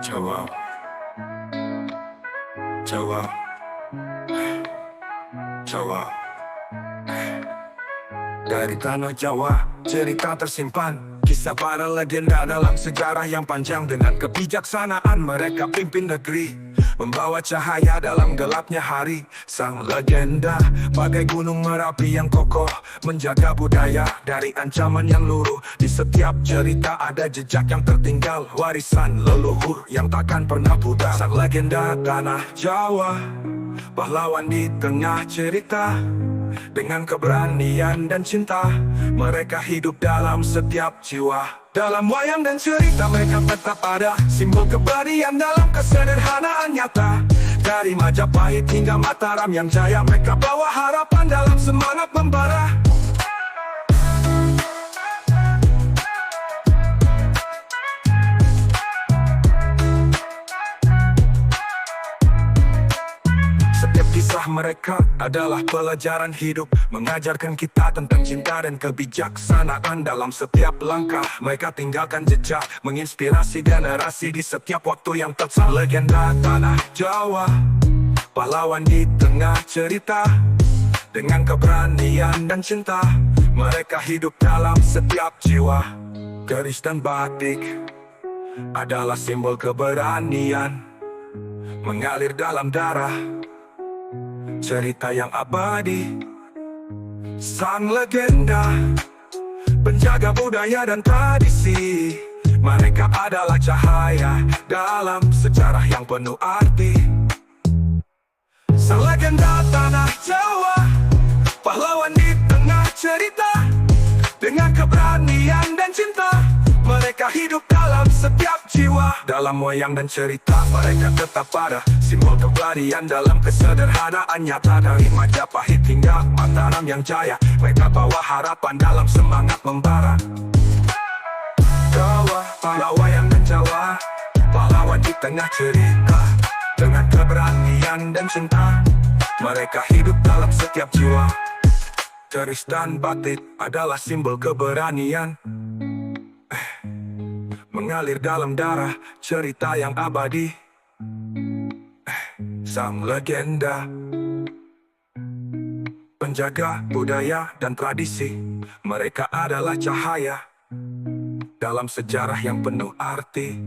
Jawa, Jawa, Jawa. Dari tanah Jawa, cerita tersimpan, kisah para legenda dalam sejarah yang panjang. Dengan kebijaksanaan mereka pimpin negeri, membawa cahaya dalam gelapnya hari. Sang legenda bagai gunung Merapi yang kokoh, menjaga budaya dari ancaman yang luruh. Di setiap cerita ada jejak yang tertinggal, warisan leluhur yang takkan pernah pudar. Sang legenda tanah Jawa, pahlawan di tengah cerita. Dengan keberanian dan cinta, mereka hidup dalam setiap jiwa. Dalam wayang dan cerita mereka tetap ada, simbol keberanian dalam kesederhanaan nyata. Dari Majapahit hingga Mataram yang jaya, mereka bawa harapan dalam semangat membara. Setiap kisah mereka adalah pelajaran hidup, mengajarkan kita tentang cinta dan kebijaksanaan. Dalam setiap langkah mereka tinggalkan jejak, menginspirasi generasi di setiap waktu yang tepat. Legenda tanah Jawa, pahlawan di tengah cerita. Dengan keberanian dan cinta, mereka hidup dalam setiap jiwa. Keris dan batik adalah simbol keberanian, mengalir dalam darah, cerita yang abadi. Sang legenda penjaga budaya dan tradisi, mereka adalah cahaya dalam sejarah yang penuh arti. Sang legenda tanah Jawa, pahlawan di tengah cerita. Dengan keberanian dan cinta, mereka hidup dalam setiap jiwa. Dalam wayang dan cerita mereka tetap ada, simbol keberanian dalam kesederhanaan nyata. Dari Majapahit hingga Mataram yang jaya, mereka bawa harapan dalam semangat membara. Jawa, pahlawan wayang dan Jawa, pahlawan di tengah cerita. Dengan keberanian dan cinta, mereka hidup dalam setiap jiwa. Keris dan batik adalah simbol keberanian, mengalir dalam darah, cerita yang abadi. Sang legenda penjaga budaya dan tradisi, mereka adalah cahaya dalam sejarah yang penuh arti.